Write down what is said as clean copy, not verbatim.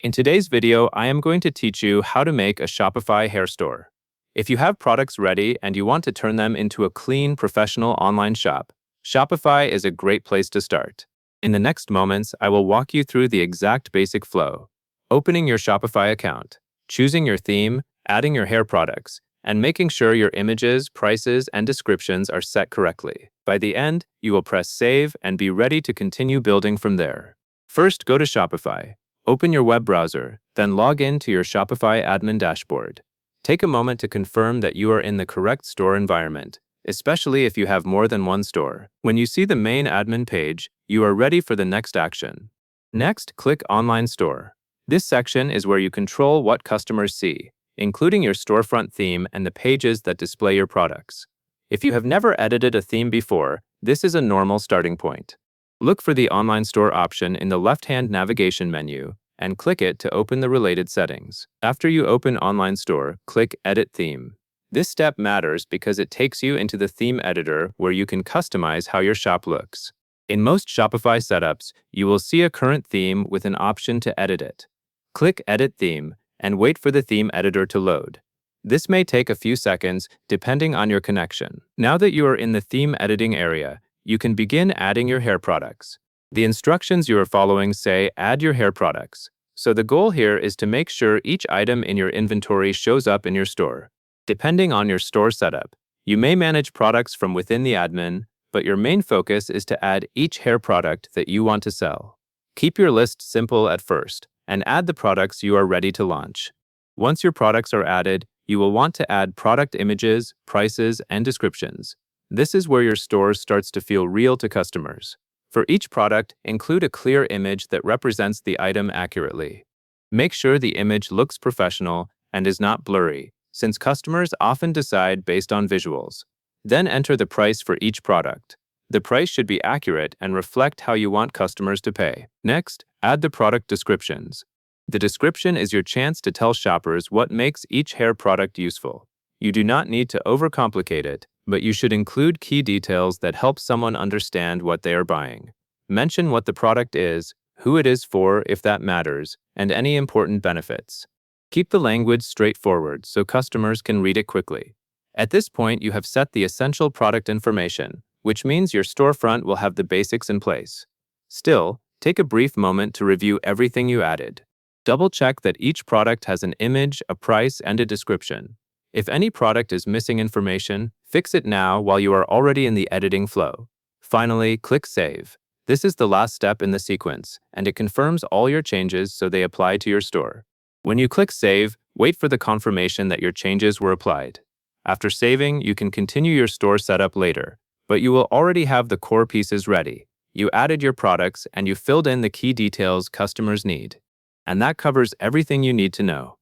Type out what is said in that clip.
In today's video, I am going to teach you how to make a Shopify hair store. If you have products ready and you want to turn them into a clean, professional online shop, Shopify is a great place to start. In the next moments, I will walk you through the exact basic flow: opening your Shopify account, choosing your theme, adding your hair products, and making sure your images, prices, and descriptions are set correctly. By the end, you will press save and be ready to continue building from there. First, go to Shopify. Open your web browser, then log in to your Shopify admin dashboard. Take a moment to confirm that you are in the correct store environment, especially if you have more than one store. When you see the main admin page, you are ready for the next action. Next, click Online Store. This section is where you control what customers see, including your storefront theme and the pages that display your products. If you have never edited a theme before, this is a normal starting point. Look for the Online Store option in the left-hand navigation menu and click it to open the related settings. After you open Online Store, click Edit Theme. This step matters because it takes you into the theme editor where you can customize how your shop looks. In most Shopify setups, you will see a current theme with an option to edit it. Click Edit Theme and wait for the theme editor to load. This may take a few seconds depending on your connection. Now that you are in the theme editing area, you can begin adding your hair products. The instructions you are following say add your hair products, so the goal here is to make sure each item in your inventory shows up in your store. Depending on your store setup, you may manage products from within the admin, but your main focus is to add each hair product that you want to sell. Keep your list simple at first, and add the products you are ready to launch. Once your products are added, you will want to add product images, prices, and descriptions. This is where your store starts to feel real to customers. For each product, include a clear image that represents the item accurately. Make sure the image looks professional and is not blurry, since customers often decide based on visuals. Then enter the price for each product. The price should be accurate and reflect how you want customers to pay. Next, add the product descriptions. The description is your chance to tell shoppers what makes each hair product useful. You do not need to overcomplicate it, but you should include key details that help someone understand what they are buying. Mention what the product is, who it is for if that matters, and any important benefits. Keep the language straightforward so customers can read it quickly. At this point, you have set the essential product information, which means your storefront will have the basics in place. Still, take a brief moment to review everything you added. Double-check that each product has an image, a price, and a description. If any product is missing information, fix it now while you are already in the editing flow. Finally, click Save. This is the last step in the sequence, and it confirms all your changes so they apply to your store. When you click Save, wait for the confirmation that your changes were applied. After saving, you can continue your store setup later, but you will already have the core pieces ready. You added your products and you filled in the key details customers need. And that covers everything you need to know.